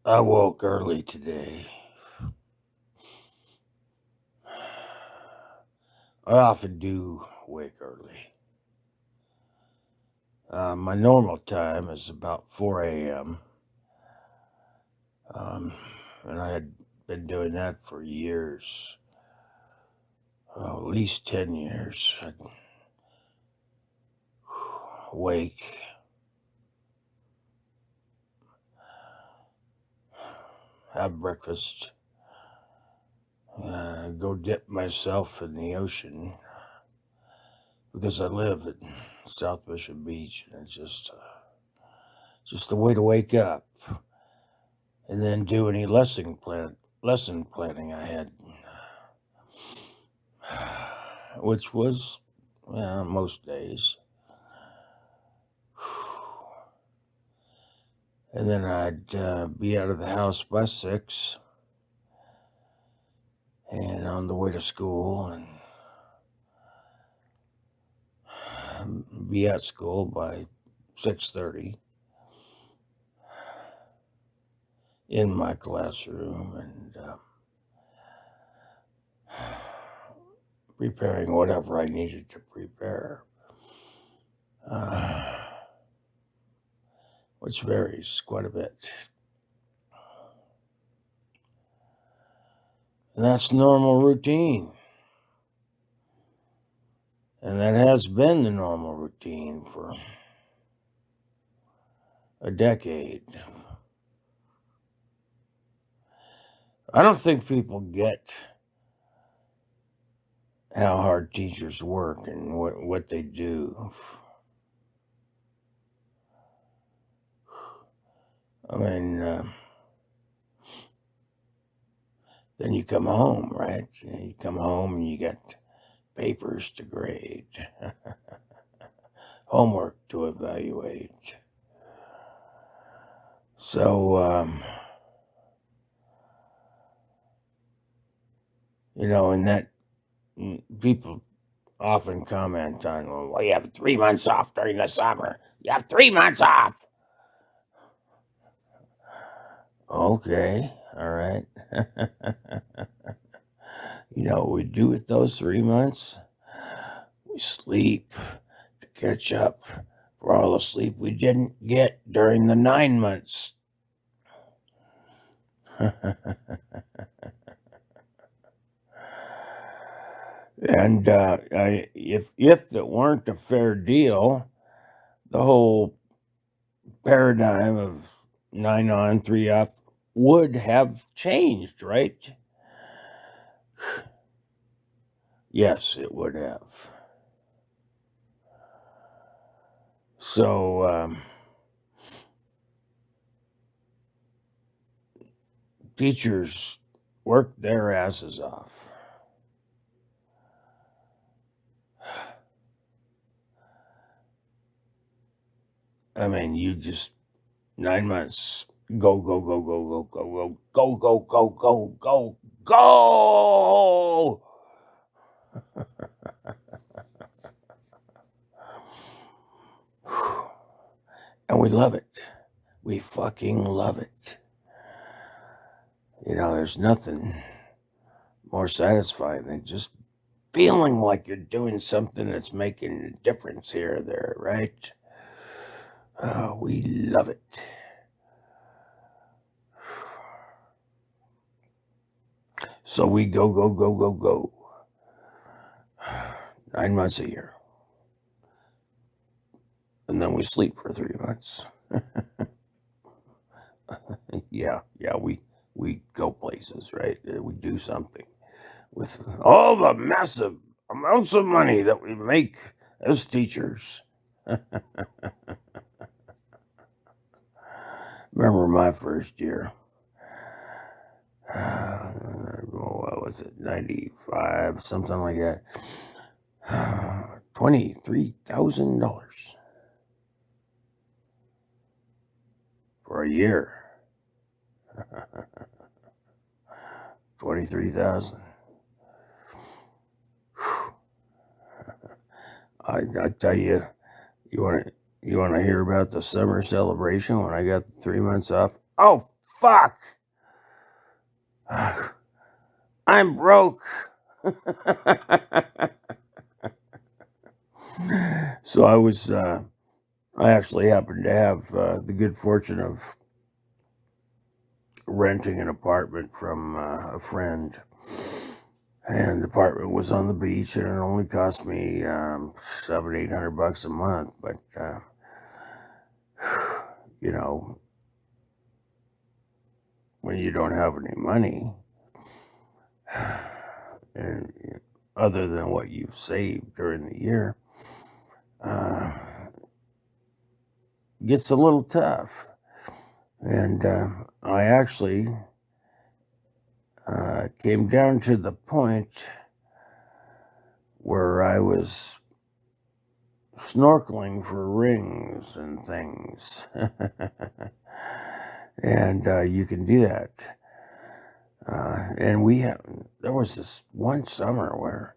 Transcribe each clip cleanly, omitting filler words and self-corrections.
I woke early today. I often do wake early. My normal time is about 4 a.m. Um, and I had been doing that for years, at least 10 years. I'd wake, have breakfast, go dip myself in the ocean because I live at South Mission Beach, and it's just a way to wake up, and then do any lesson planning I had, which was most days. And then I'd be out of the house by 6 and on the way to school, and be at school by 6:30 in my classroom, and preparing whatever I needed to prepare, which varies quite a bit. And that's normal routine. And that has been the normal routine for a decade. I don't think people get how hard teachers work and what they do. I mean, then you come home, right? You come home and you got papers to grade, homework to evaluate. So, and that people often comment on, well, you have 3 months off during the summer. You have 3 months off. Okay, all right. You know what we do with those 3 months? We sleep to catch up for all the sleep we didn't get during the 9 months. And if it weren't a fair deal, the whole paradigm of 9 on, 3 off would have changed, right? Yes, it would have. So, teachers work their asses off. I mean, you just 9 months, go, go, go, go, go, go, go, go, go, go, go, go, go. And we love it. We fucking love it. There's nothing more satisfying than just feeling like you're doing something that's making a difference here or there, right? We love it. So we go, go, go, go, go. 9 months a year. And then we sleep for 3 months. yeah, we go places, right? We do something with all the massive amounts of money that we make as teachers. Remember my first year. What was it? 95, something like that. $23,000 for a year. 23,000. I tell you, you want to hear about the summer celebration when I got the 3 months off? Oh, fuck, I'm broke. So I actually happened to have the good fortune of renting an apartment from a friend. And the apartment was on the beach, and it only cost me $700-800 a month. But you know, when you don't have any money, and other than what you've saved during the year, uh, gets a little tough. And I actually came down to the point where I was snorkeling for rings and things. And you can do that. And there was this one summer where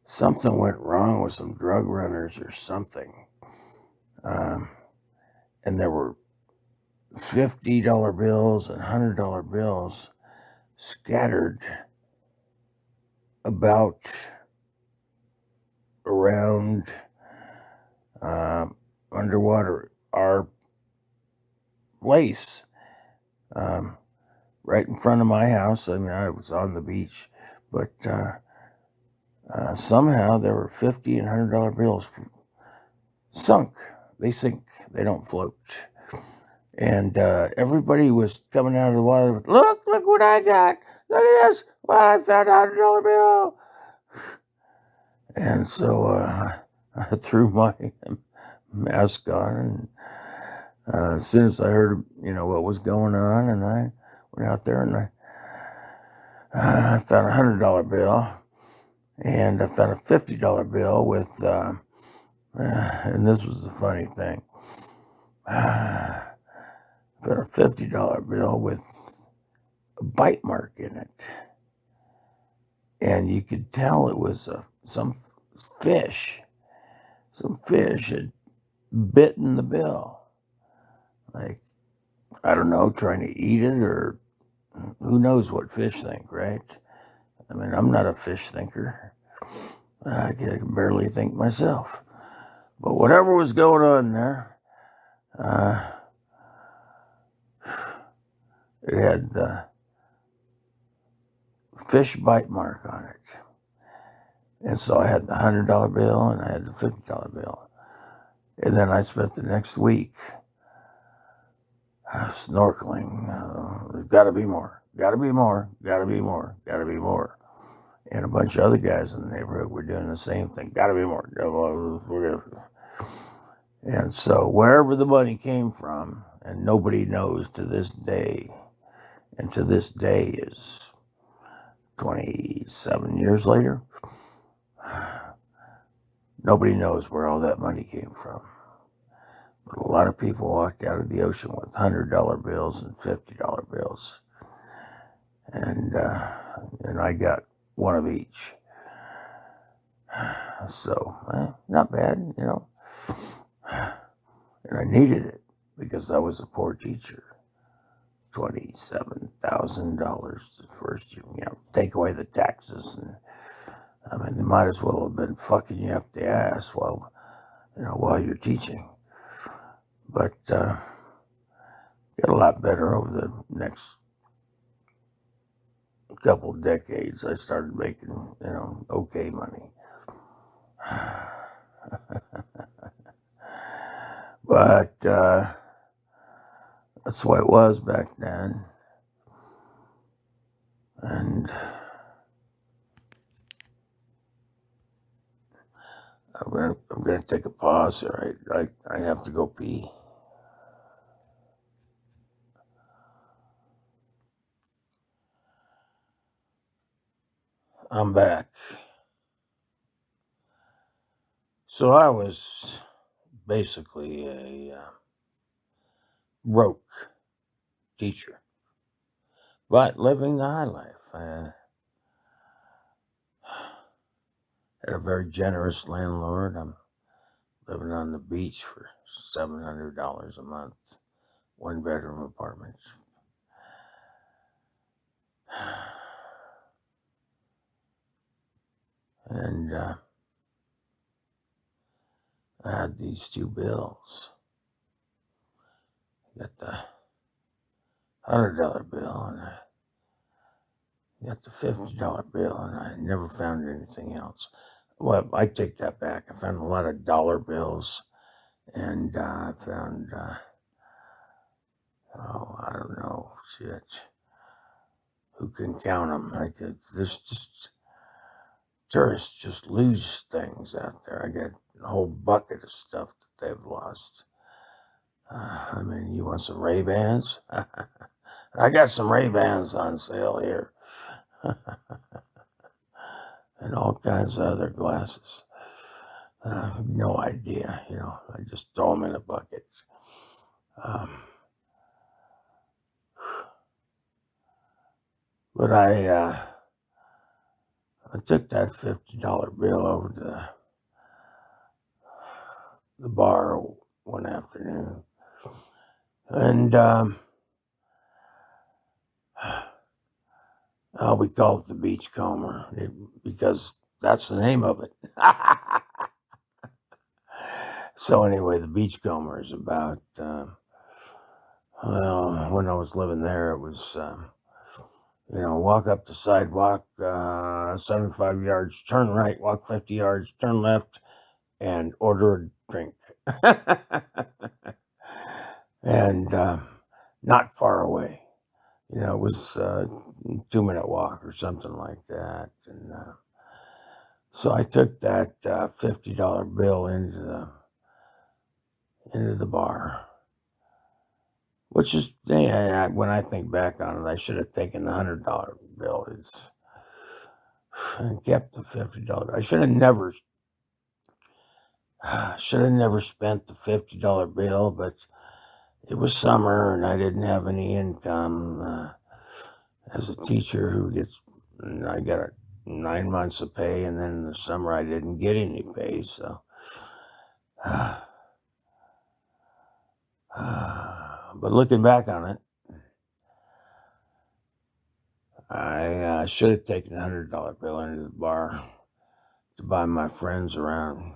something went wrong with some drug runners or something. And there were $50 bills and $100 bills scattered about around underwater our place, right in front of my house. I mean, I was on the beach, but somehow there were $50 and $100 bills sunk. They sink. They don't float. And everybody was coming out of the water with, look what I got. Look at this. Well, I found a $100 bill. And so I threw my mask on, and as soon as I heard, what was going on, and I went out there and I found a $100 bill, and I found a $50 bill with, and this was the funny thing, I found a $50 bill with a bite mark in it, and you could tell it was some fish had bitten the bill, like, I don't know, trying to eat it, or who knows what fish think, right? I mean, I'm not a fish thinker. I can barely think myself. But whatever was going on there, it had the fish bite mark on it. And so I had the $100 bill and I had the $50 bill. And then I spent the next week snorkeling. There's got to be more. Got to be more. Got to be more. Got to be more. And a bunch of other guys in the neighborhood were doing the same thing. Got to be more. And so wherever the money came from, and nobody knows to this day, and to this day is 27 years later, nobody knows where all that money came from. But a lot of people walked out of the ocean with $100 bills and $50 bills. And I got one of each. So, not bad, And I needed it because I was a poor teacher. $27,000 the first year, take away the taxes. And I mean, they might as well have been fucking you up the ass while you're teaching. But got a lot better over the next couple of decades. I started making, okay money. But that's the way it was back then. And I'm gonna take a pause here. I have to go pee. I'm back. So I was basically a broke teacher, but living the high life. I had a very generous landlord. I'm living on the beach for $700 a month, 1-bedroom apartment. And I had these two bills. I got the $100 bill and I got the $50 bill, and I never found anything else. Well, I take that back. I found a lot of dollar bills, and I found, I don't know, shit. Who can count them? There's just tourists just lose things out there. I got a whole bucket of stuff that they've lost. I mean, you want some Ray-Bans? I got some Ray-Bans on sale here. And all kinds of other glasses. No idea, I just throw them in a bucket. But I took that $50 bill over to the bar one afternoon. And we call it the Beachcomber because that's the name of it. So anyway, the Beachcomber is about, when I was living there, it was, walk up the sidewalk, 75 yards, turn right, walk 50 yards, turn left, and order a drink. And not far away. It was a 2-minute walk or something like that. And so I took that $50 bill into the bar, which is, when I think back on it, I should have taken the $100 bill. And kept the $50. I should have never spent the $50 bill, but it was summer and I didn't have any income. As a teacher I got 9 months of pay, and then in the summer I didn't get any pay. So, but looking back on it, I should have taken the $100 bill into the bar to buy my friends around.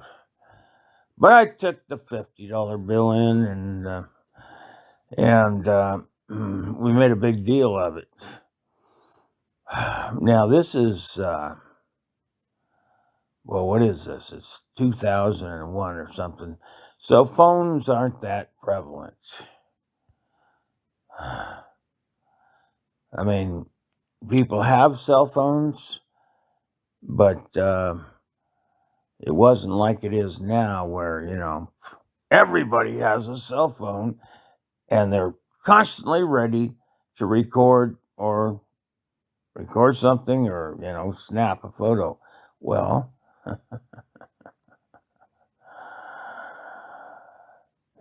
But I took the $50 bill in, and we made a big deal of it. Now, this is, what is this? It's 2001 or something. So phones aren't that prevalent. I mean, people have cell phones, but it wasn't like it is now where, everybody has a cell phone and they're constantly ready to record something or, snap a photo. Well,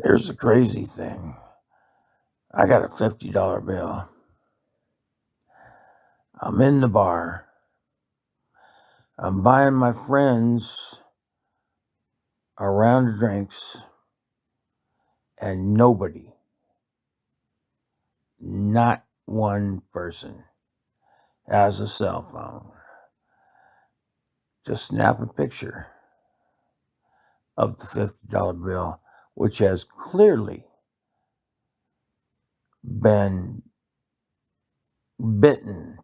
here's the crazy thing. I got a $50 bill. I'm in the bar. I'm buying my friends a round of drinks, and nobody, not one person, has a cell phone. Just snap a picture of the $50 bill, which has clearly been bitten,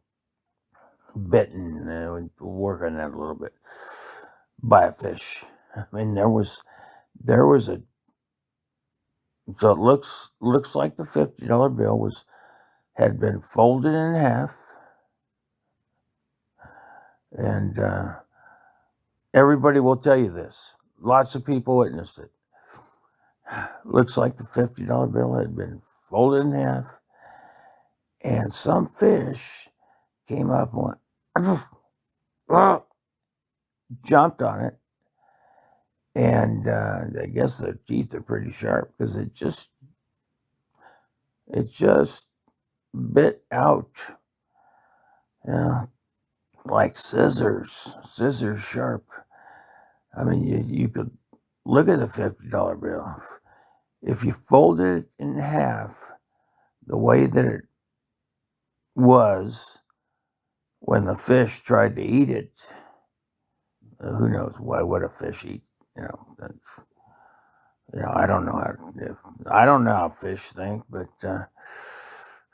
we'll work on that a little bit, by a fish. I mean, there was so it looks like the $50 bill had been folded in half, and everybody will tell you this. Lots of people witnessed it. Looks like the $50 bill had been folded in half, and some fish came up and went, jumped on it, and I guess their teeth are pretty sharp because it just bit out, like scissors sharp. I mean, you could look at the $50 bill. If you folded it in half the way that it was, when the fish tried to eat it, who knows why would a fish eat? That's, I don't know I don't know how fish think, but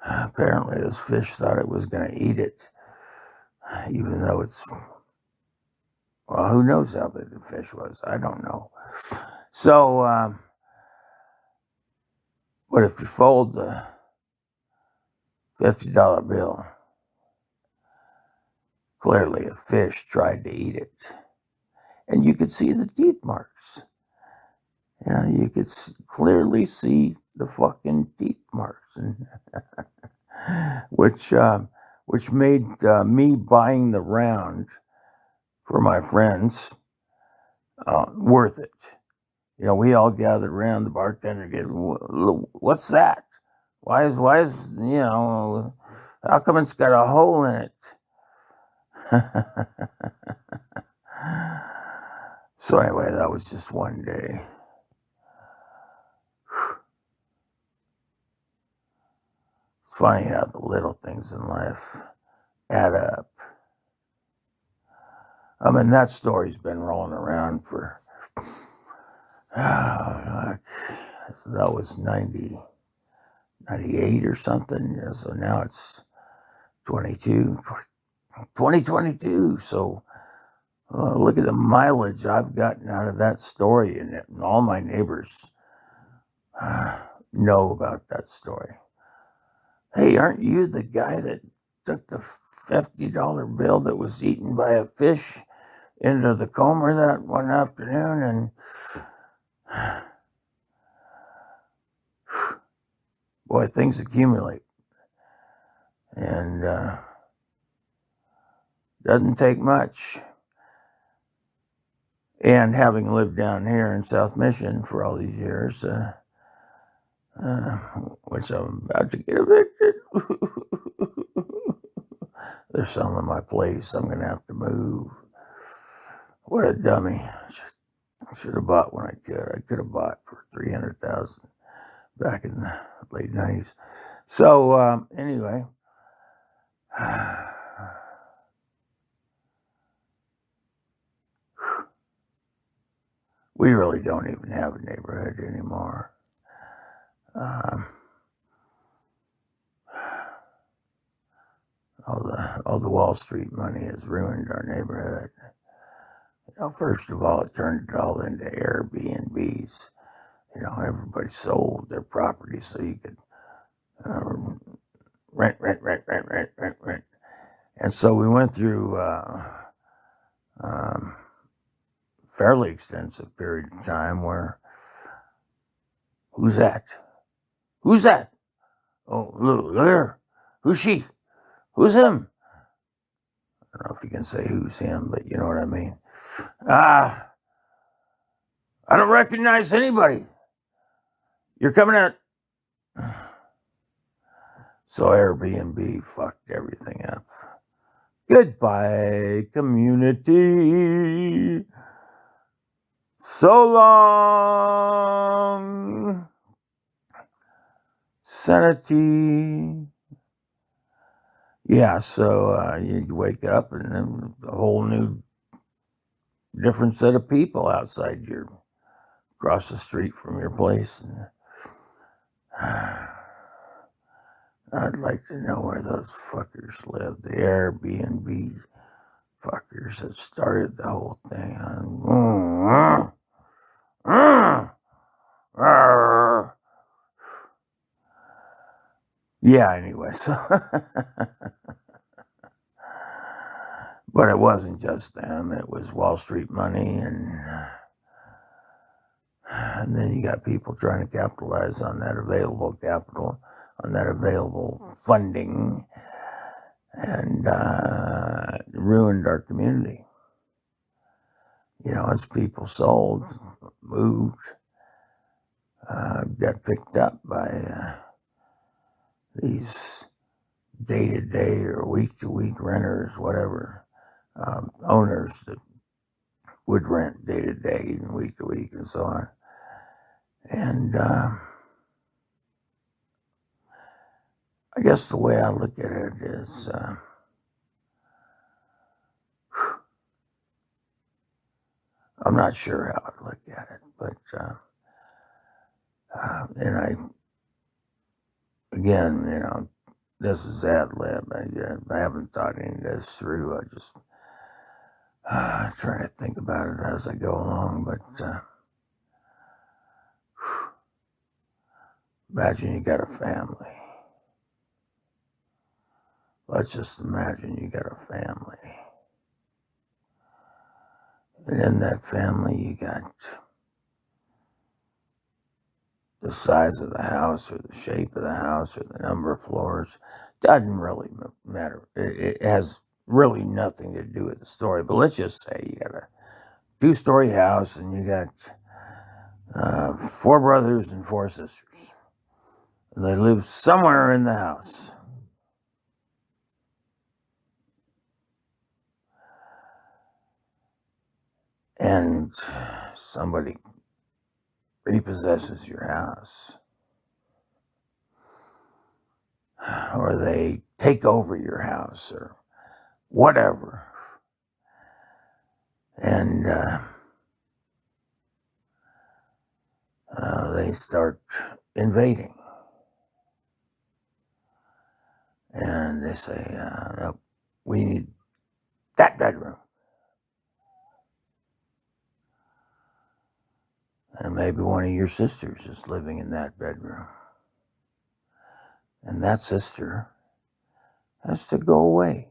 apparently this fish thought it was going to eat it, even though well, who knows how big the fish was? I don't know. So, but if you fold the $50 bill, clearly a fish tried to eat it. And you could see the teeth marks. You could clearly see the fucking teeth marks, and which made me buying the round for my friends worth it. We all gathered around the bartender. What's that? Why is how come it's got a hole in it? So anyway, that was just one day. It's funny how the little things in life add up. I mean, that story's been rolling around for, that was 98 or something. So now it's 2022. So look at the mileage I've gotten out of that story, and all my neighbors know about that story. Hey, aren't you the guy that took the $50 bill that was eaten by a fish into the Comer that one afternoon? And boy, things accumulate. And doesn't take much. And having lived down here in South Mission for all these years, which I'm about to get evicted. They're selling my place. I'm going to have to move. What a dummy. I should have bought when I could. I could have bought for $300,000 back in the late 90s. So, anyway. We really don't even have a neighborhood anymore. All the Wall Street money has ruined our neighborhood. First of all, it turned it all into Airbnbs. Everybody sold their property so you could rent. And so we went through fairly extensive period of time where, who's that? Who's that? Oh, look there. Who's she? Who's him? I don't know if you can say who's him, but you know what I mean. I don't recognize anybody. You're coming out. So Airbnb fucked everything up. Goodbye, community. So long, sanity. Yeah, so you wake up and then a whole new, different set of people outside across the street from your place. And, I'd like to know where those fuckers live. The Airbnb fuckers that started the whole thing. Yeah, anyway, so but it wasn't just them. It was Wall Street money, and then you got people trying to capitalize on that available capital, on that available funding, and ruined our community. As people sold, moved, got picked up by these day-to-day or week-to-week renters, whatever, owners that would rent day-to-day and week-to-week and so on. And I guess the way I look at it is I'm not sure how I'd look at it, but and again, this is ad lib. I haven't thought any of this through. I just try to think about it as I go along. But imagine you got a family. Let's just imagine you got a family. And in that family, you got the size of the house or the shape of the house or the number of floors. Doesn't really matter. It has really nothing to do with the story. But let's just say you got a 2-story house and you got 4 brothers and 4 sisters. And they live somewhere in the house. And somebody repossesses your house. Or they take over your house or whatever. And they start invading. And they say, no, we need that bedroom. And maybe one of your sisters is living in that bedroom. And that sister has to go away.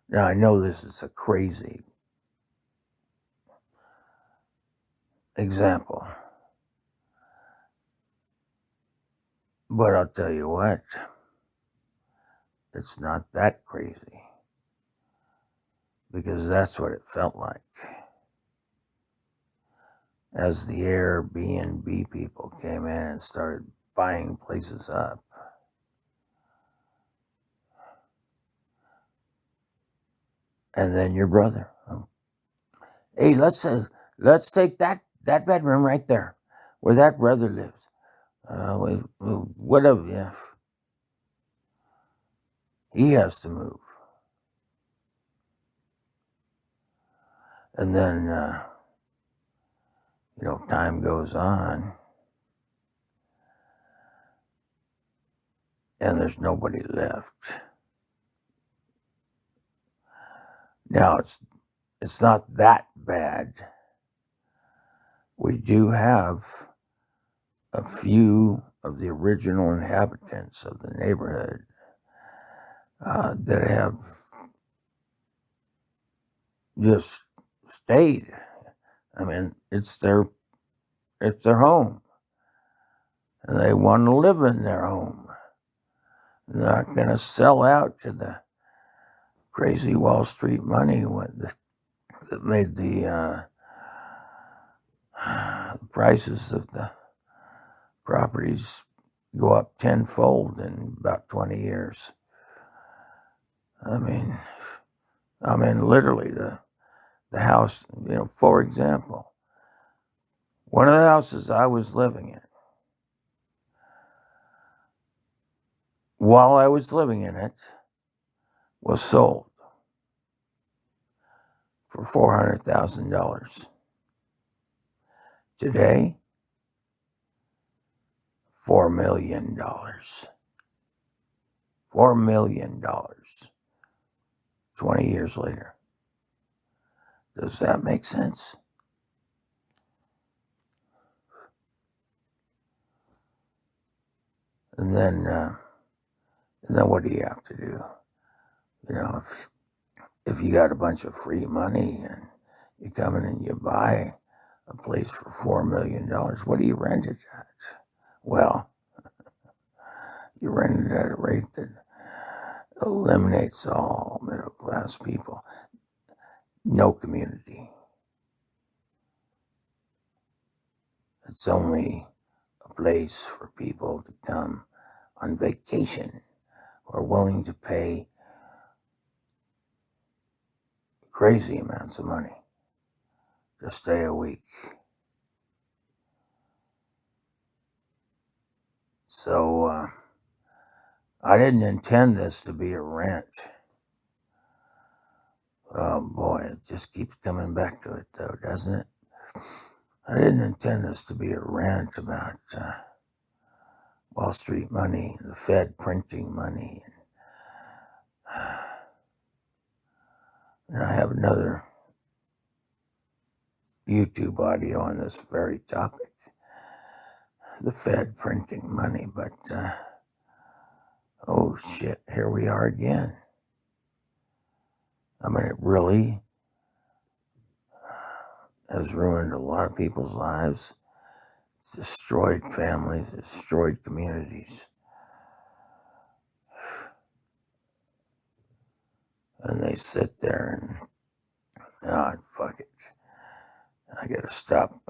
Now, I know this is a crazy example. But I'll tell you what, it's not that crazy. Because that's what it felt like. As the Airbnb people came in and started buying places up. And then your brother. Hey, let's take that bedroom right there where that brother lives. Whatever, yeah. He has to move. And then, time goes on. And there's nobody left. Now, it's not that bad. We do have a few of the original inhabitants of the neighborhood that have just stayed. I mean, it's their home, and they want to live in their home. They're not going to sell out to the crazy Wall Street money that made the prices of the properties go up tenfold in about 20 years. I mean, literally the house, for example, one of the houses I was living in, while I was living in it, was sold for $400,000. Today, $4 million. $4 million. 20 years later. Does that make sense? And then what do you have to do? If you got a bunch of free money and you come in and you buy a place for $4 million, what do you rent it at? Well, you rent it at a rate that eliminates all middle class people. No community. It's only a place for people to come on vacation or willing to pay crazy amounts of money to stay a week. So I didn't intend this to be a rant, Oh boy, it just keeps coming back to it though, doesn't it? I didn't intend this to be a rant about Wall Street money, the Fed printing money. And I have another YouTube audio on this very topic, the Fed printing money, but oh shit, here we are again. I mean, it really has ruined a lot of people's lives. It's destroyed families, destroyed communities. And they sit there and, oh, fuck it. I gotta stop.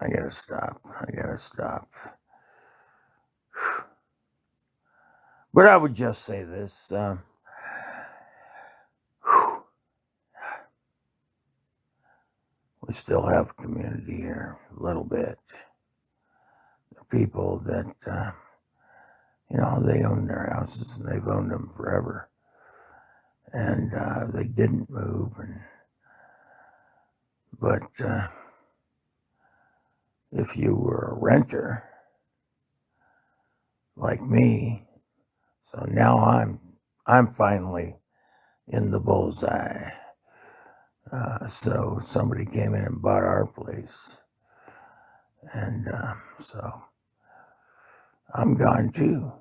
But I would just say this. We still have a community here, a little bit. The people that, they own their houses and they've owned them forever. And they didn't move. But if you were a renter, like me, so now I'm finally in the bullseye. So somebody came in and bought our place. And so I'm gone too.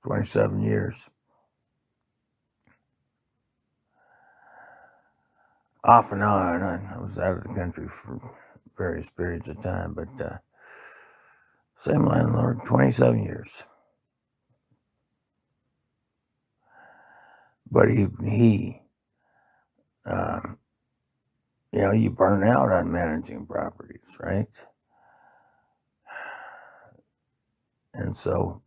27 years. Off and on. I was out of the country for various periods of time, but same landlord, 27 years. But even he, you burn out on managing properties, right? And so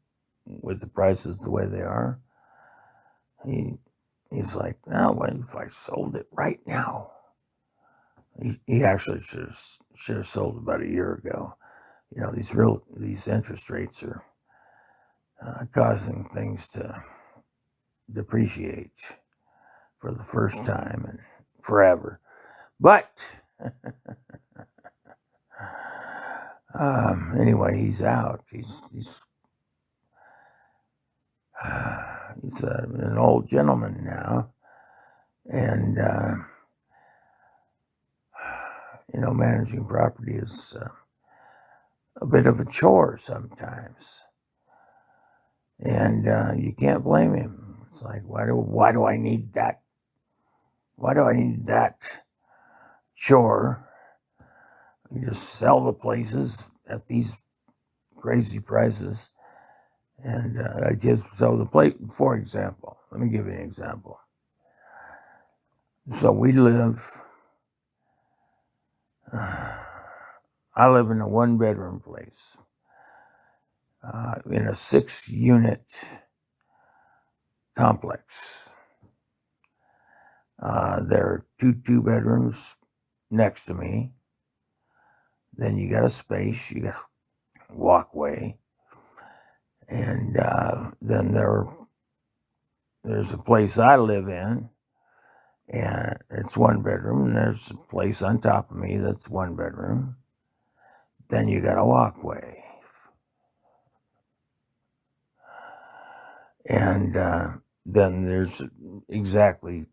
with the prices the way they are, he's like, no, what if I sold it right now? He actually should have sold about a year ago. These interest rates are causing things to depreciate for the first time in forever. But anyway, he's out. He's an old gentleman now, and managing property is a bit of a chore sometimes, and you can't blame him. It's like, why do I need that? Why do I need that chore? You just sell the places at these crazy prices. And I just sell the place, for example. Let me give you an example. So I live in a 1-bedroom place in a 6-unit complex. There are 2 bedrooms next to me. Then you got a space, you got a walkway. And then there's a place I live in, and it's 1 bedroom. And there's a place on top of me that's 1 bedroom. Then you got a walkway. And then there's exactly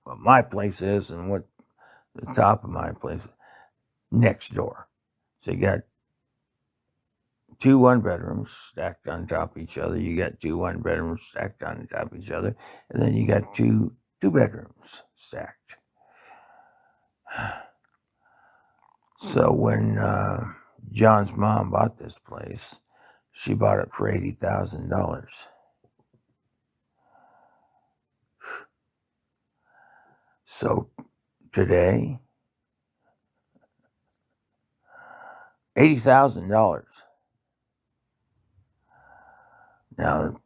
what my place is and what the top of my place is next door. So you got 2 1-bedrooms stacked on top of each other. You got 2 1-bedrooms stacked on top of each other. And then you got 2 2-bedrooms stacked. So when John's mom bought this place, she bought it for $80,000. So today, $80,000. Now,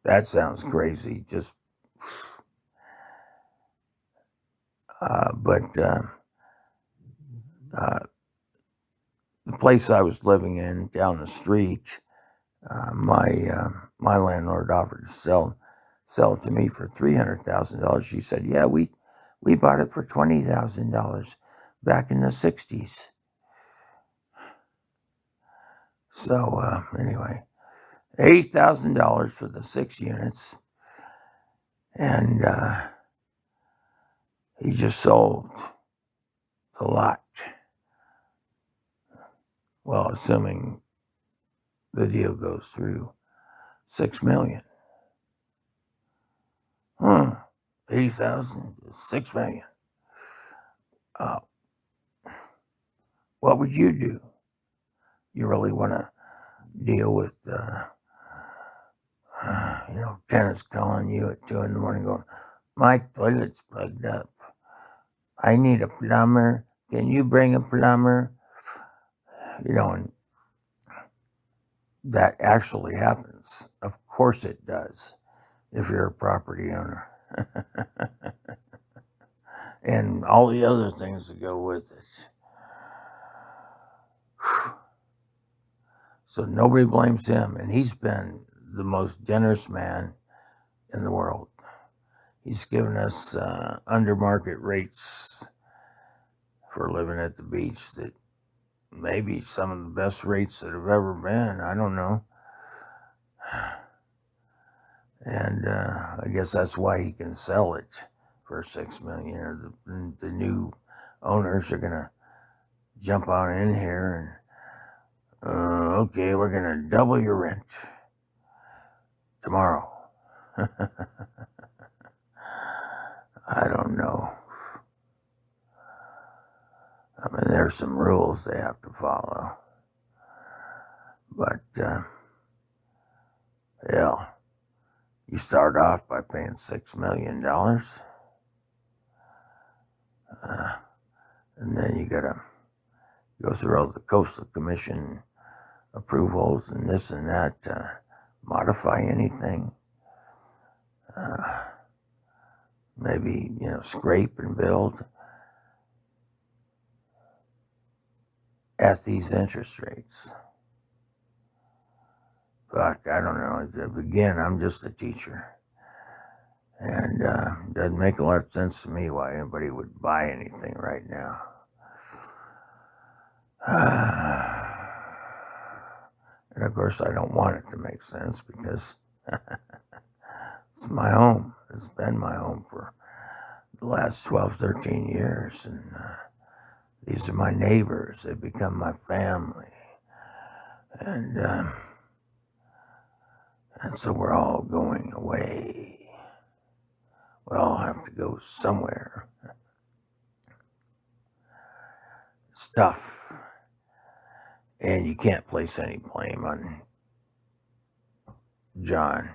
that sounds crazy, but the place I was living in down the street, My landlord offered to sell it to me for $300,000. She said, "Yeah, we bought it for $20,000 back in the '60s." So anyway, $80,000 for the 6 units, and he just sold the lot. Well, assuming the deal goes through, $6 million. 80,000, $6 million. What would you do? You really want to deal with, tenants calling you at 2 a.m. going, "My toilet's plugged up. I need a plumber. Can you bring a plumber?" And that actually happens. Of course it does, if you're a property owner. And all the other things that go with it. So nobody blames him, and he's been the most generous man in the world. He's given us under market rates for living at the beach that maybe some of the best rates that have ever been. I don't know. And I guess that's why he can sell it for $6 million. The new owners are gonna jump on in here and okay, we're gonna double your rent tomorrow. I don't know. I mean, there's some rules they have to follow, but yeah, you start off by paying $6 million. And then you gotta go through all the Coastal Commission approvals and this and that to modify anything. Maybe, scrape and build at these interest rates. But I don't know. Again, I'm just a teacher. And it doesn't make a lot of sense to me why anybody would buy anything right now. And of course, I don't want it to make sense because it's my home. It's been my home for the last 12, 13 years. And these are my neighbors. They've become my family. And so we're all going away. We all have to go somewhere. It's tough. And you can't place any blame on John.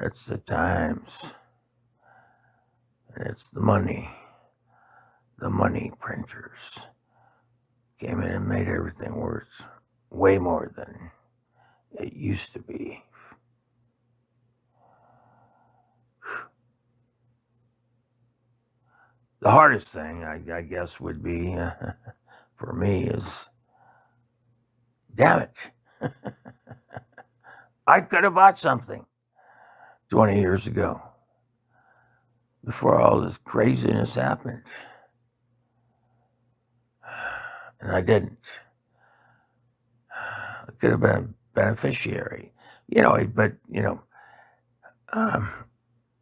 It's the times. It's the money. The money printers came in and made everything worth way more than it used to be. The hardest thing, I guess, would be for me is, damn it, I could have bought something 20 years ago before all this craziness happened. And I didn't. I could have been a beneficiary, but,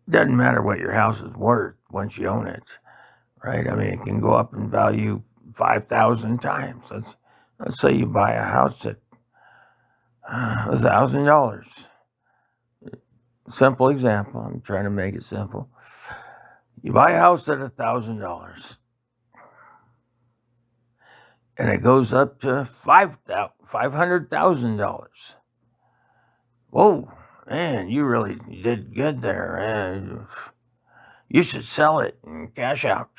doesn't matter what your house is worth once you own it, right? I mean, it can go up in value 5,000 times. Let's say you buy a house at $1,000. Simple example. I'm trying to make it simple. You buy a house at $1,000, and it goes up to $500,000. Whoa, man, you really did good there. You should sell it and cash out.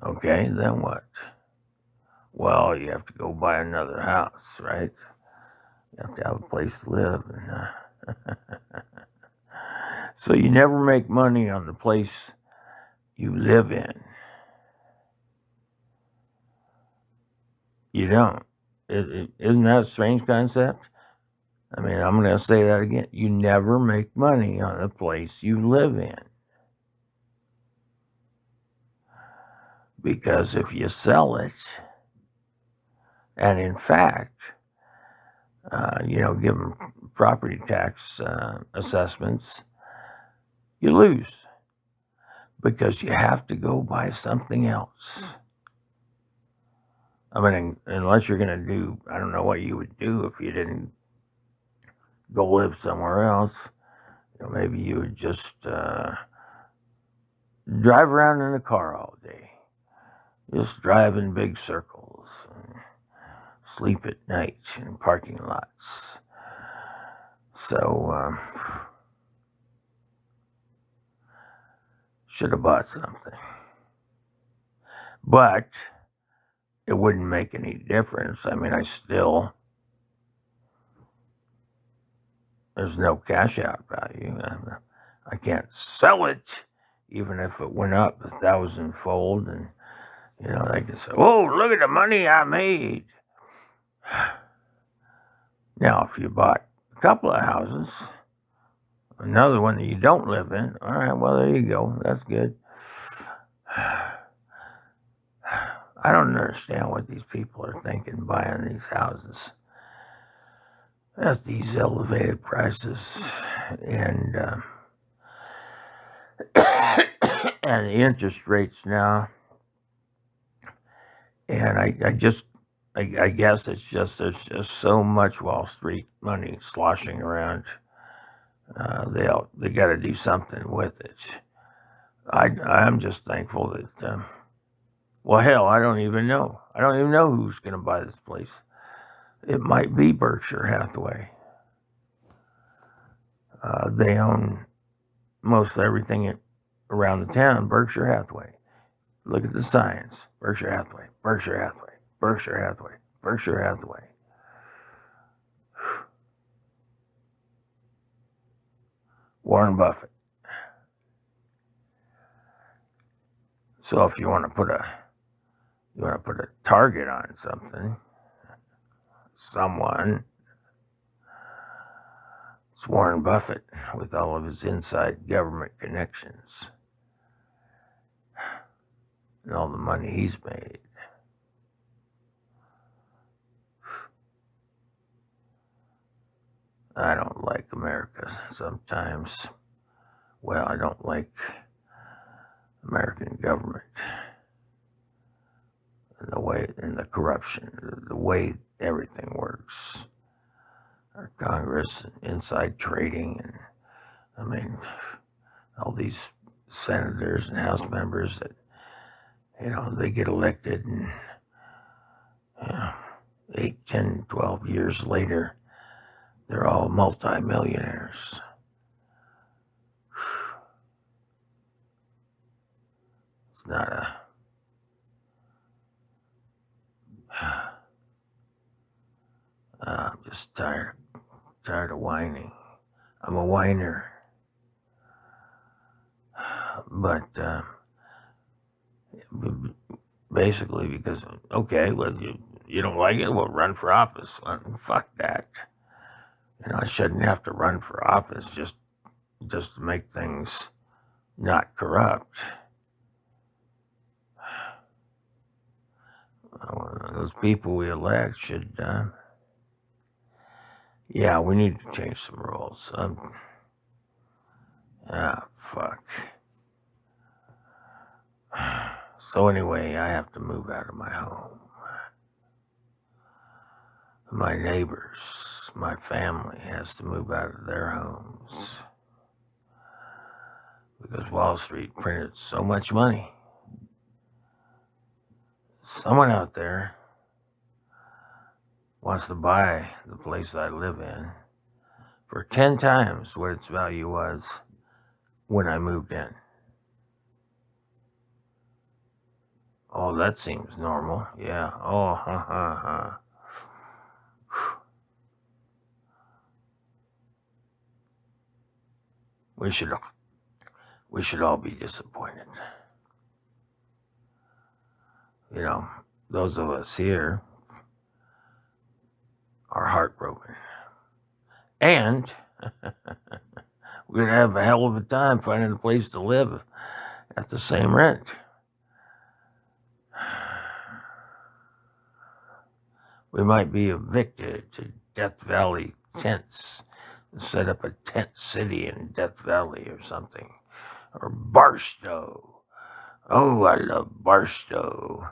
Okay, then what? Well, you have to go buy another house, right? You have to have a place to live. So you never make money on the place you live in. You don't. Isn't that a strange concept? I mean, I'm going to say that again. You never make money on the place you live in. Because if you sell it, and in fact, give them property tax assessments, you lose because you have to go buy something else. I mean, unless you're going to do, I don't know what you would do if you didn't go live somewhere else. Maybe you would just drive around in a car all day, just drive in big circles, and sleep at night in parking lots. So, should have bought something. But it wouldn't make any difference. I mean, there's no cash out value. I can't sell it, even if it went up 1,000-fold. And, they can say, oh, look at the money I made. Now, if you bought a couple of houses, another one that you don't live in, all right, well, there you go. That's good. I don't understand what these people are thinking buying these houses at these elevated prices, and and the interest rates now. And I guess it's just there's just so much Wall Street money sloshing around. They got to do something with it. I'm just thankful that. Well, hell, I don't even know. I don't even know who's going to buy this place. It might be Berkshire Hathaway. They own most everything around the town. Berkshire Hathaway. Look at the signs. Berkshire Hathaway. Berkshire Hathaway. Berkshire Hathaway. Berkshire Hathaway. Warren Buffett. So if you want to put a target on someone, it's Warren Buffett with all of his inside government connections and all the money he's made. I don't like America sometimes. Well, I don't like American government and the corruption, the way everything works. Our Congress and inside trading, and I mean, all these senators and House members that, they get elected and 8, 10, 12 years later, they're all multimillionaires. It's not I'm just tired of whining. I'm a whiner. But basically because, okay, well, you don't like it, well, run for office. Well, fuck that. I shouldn't have to run for office just to make things not corrupt. Those people we elect should, we need to change some rules. Fuck. So anyway, I have to move out of my home. My neighbors, my family has to move out of their homes because Wall Street printed so much money. Someone out there wants to buy the place I live in for 10 times what its value was when I moved in. Oh, that seems normal. Yeah. Oh, We should all be disappointed. Those of us here are heartbroken. And we're going to have a hell of a time finding a place to live at the same rent. We might be evicted to Death Valley tents and set up a tent city in Death Valley or something. Or Barstow. Oh, I love Barstow.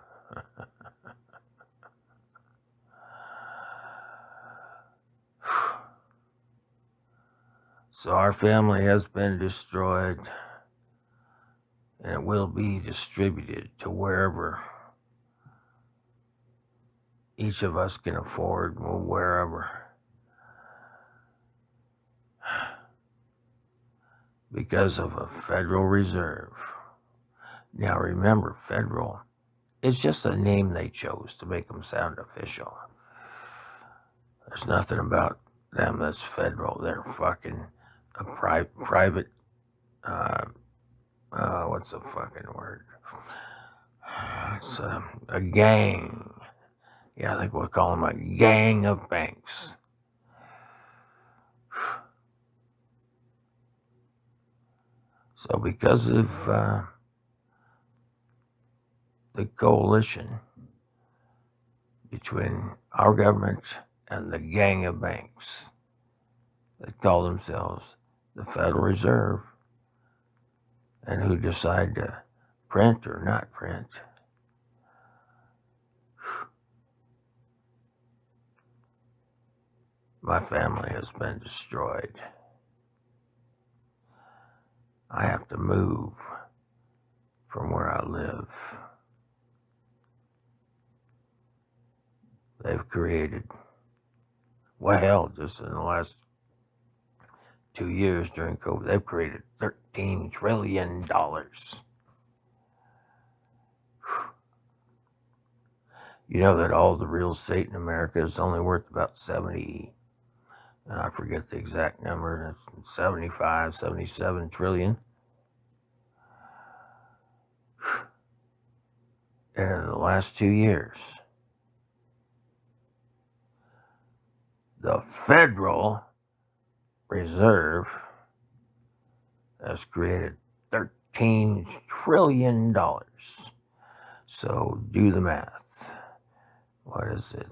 So our family has been destroyed, and it will be distributed to wherever each of us can afford, wherever. Because of a Federal Reserve. Now remember, federal is just a name they chose to make them sound official. There's nothing about them that's federal. They're fucking a private, what's the fucking word? It's a gang. Yeah, I think we'll call them a gang of banks. So because of the coalition between our government and the gang of banks that call themselves the Federal Reserve, and who decide to print or not print, my family has been destroyed. I have to move from where I live. They've created, well, hell, just in the last 2 years during COVID, they've created $13 trillion. You know that all the real estate in America is only worth about 70, I forget the exact number, 75, 77 trillion. And in the last 2 years, the Federal Reserve has created $13 trillion. So do the math. What is it?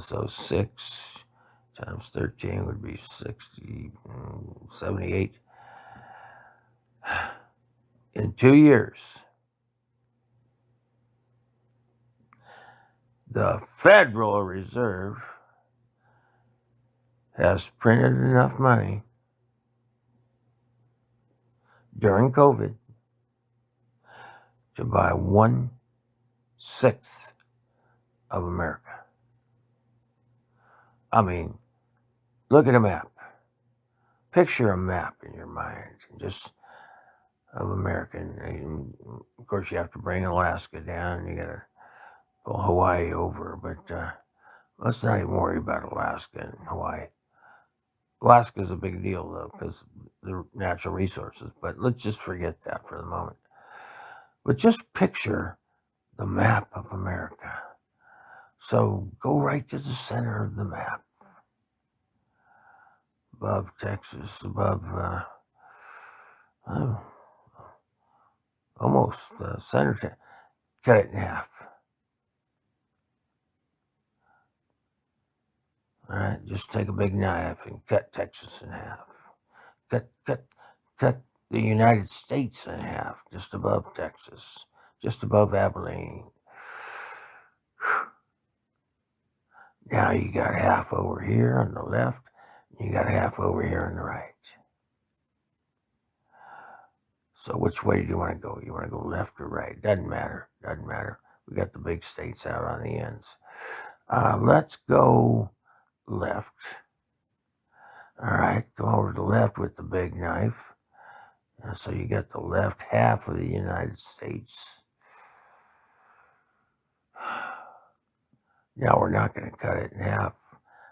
So 6 times 13 would be 60, 78. In 2 years, the Federal Reserve has printed enough money during COVID to buy 1/6 of America. I mean, look at a map. Picture a map in your mind, just of America. And of course, you have to bring Alaska down, and you got to pull Hawaii over. But let's not even worry about Alaska and Hawaii. Alaska is a big deal, though, because of the natural resources. But let's just forget that for the moment. But just picture the map of America. So go right to the center of the map. Above Texas, above almost center. Cut it in half. All right, just take a big knife and cut Texas in half. Cut the United States in half, just above Texas, just above Abilene. Now you got half over here on the left, you got half over here on the right. So which way do you want to go? You want to go left or right? Doesn't matter. We got the big states out on the ends. Let's go left. All right, go over to the left with the big knife. And so you got the left half of the United States. Now we're not going to cut it in half.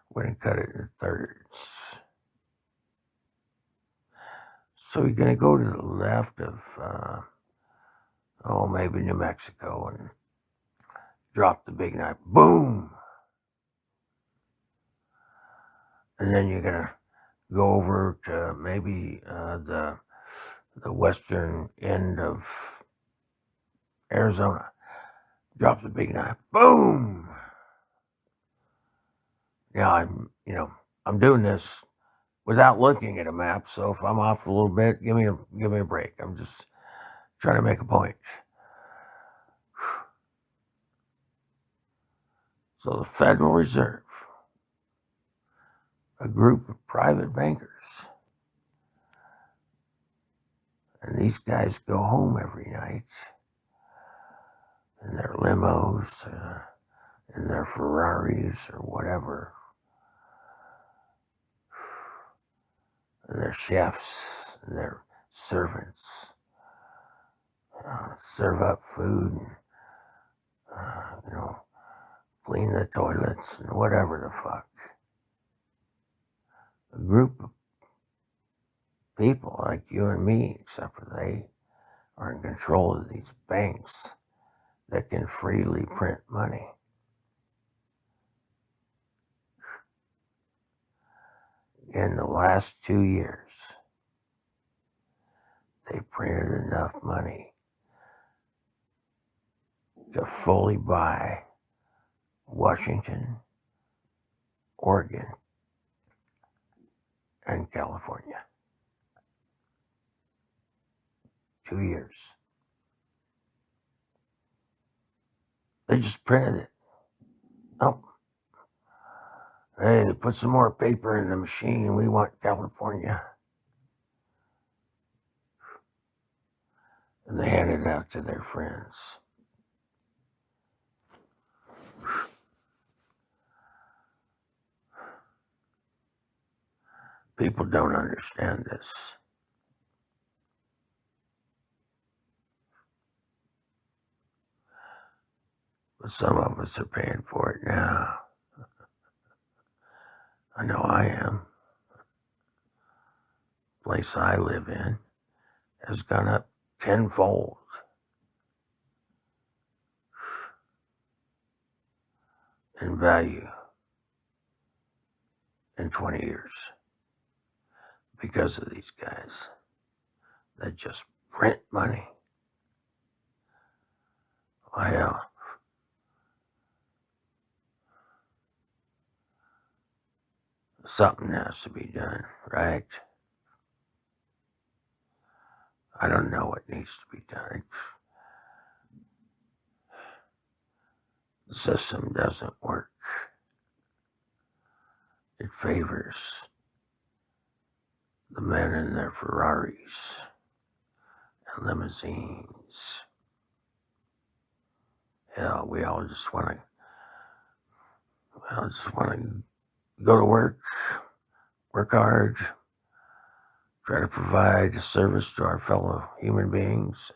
We're going to cut it in thirds. So you're going to go to the left of, maybe New Mexico, and drop the big knife. Boom! and then you're gonna go over to maybe the western end of Arizona. Drop the big knife. Boom. Now I'm doing this without looking at a map. So if I'm off a little bit, give me a break. I'm just trying to make a point. So the Federal Reserve, a group of private bankers, and these guys go home every night in their limos, in their Ferraris or whatever, and their chefs and their servants serve up food and, clean the toilets and whatever the fuck. A group of people like you and me, except for they are in control of these banks that can freely print money. In the last 2 years, they printed enough money to fully buy Washington, Oregon, and California. 2 years. They just printed it. Oh, hey, put some more paper in the machine. We want California. And they handed it out to their friends. People don't understand this. But some of us are paying for it now. I know I am. The place I live in has gone up tenfold. In value in 20 years because of these guys that just print money. Well, something has to be done, right? I don't know what needs to be done. The system doesn't work. It favors the men in their Ferraris and limousines. Hell, we all just want to go to work hard, try to provide a service to our fellow human beings,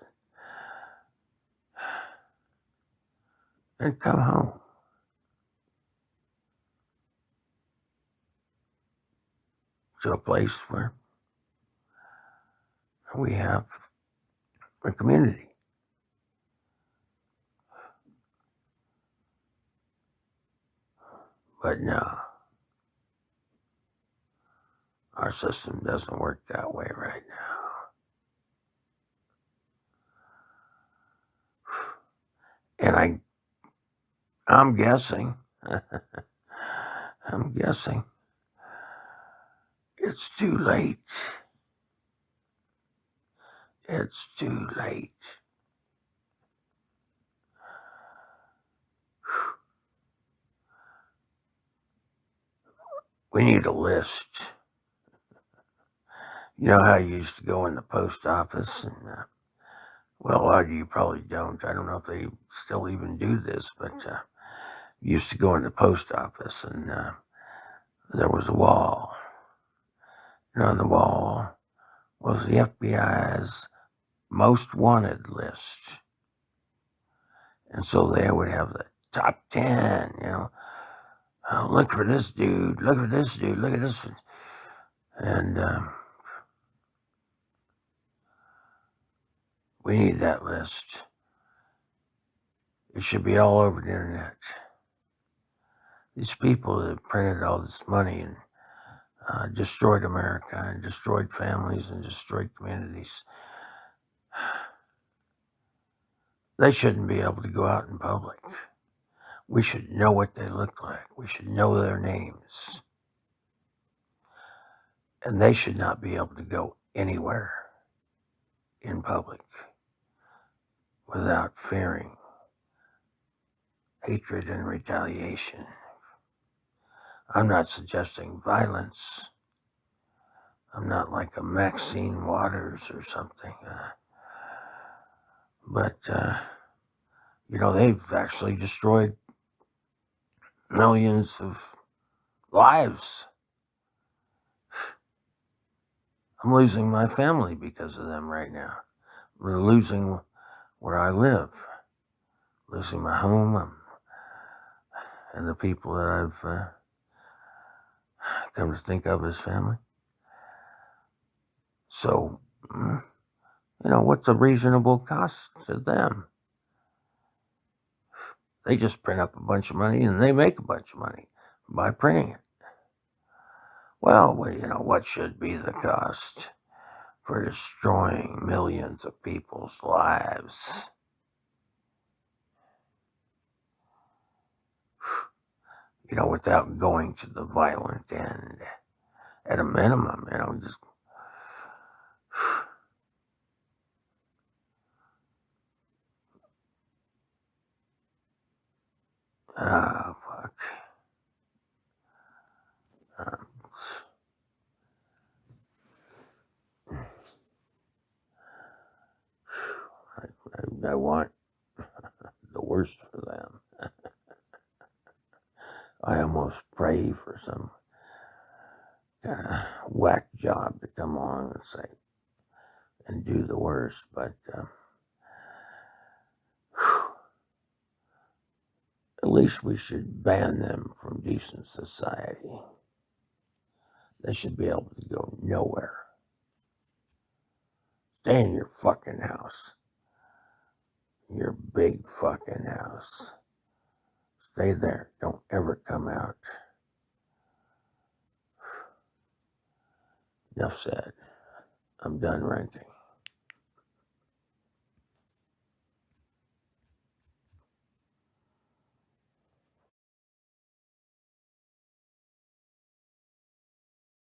and come home. To a place where we have a community. But no, our system doesn't work that way right now. And I'm guessing, it's too late. It's too late. We need a list. You know how you used to go in the post office and, well, a lot of you probably don't. I don't know if they still even do this, but you used to go in the post office and there was a wall. And on the wall was the FBI's most wanted list. And so they would have the top 10, oh, look for this dude, look at this dude, look at this. And we need that list. It should be all over the internet. These people that printed all this money and destroyed America and destroyed families and destroyed communities. They shouldn't be able to go out in public. We should know what they look like. We should know their names. And they should not be able to go anywhere in public without fearing hatred and retaliation. I'm not suggesting violence. I'm not like a Maxine Waters or something. But they've actually destroyed millions of lives. I'm losing my family because of them right now. We're losing where I live, losing my home, and the people that I've come to think of as family. So, what's a reasonable cost to them? They just print up a bunch of money and they make a bunch of money by printing it. Well, what should be the cost for destroying millions of people's lives? Without going to the violent end. At a minimum, just... fuck. I want the worst for them. I almost pray for some kind of whack job to come along and say, and do the worst, but at least we should ban them from decent society. They should be able to go nowhere. Stay in your fucking house. Your big fucking house. Stay there. Don't ever come out. Enough said. I'm done ranting.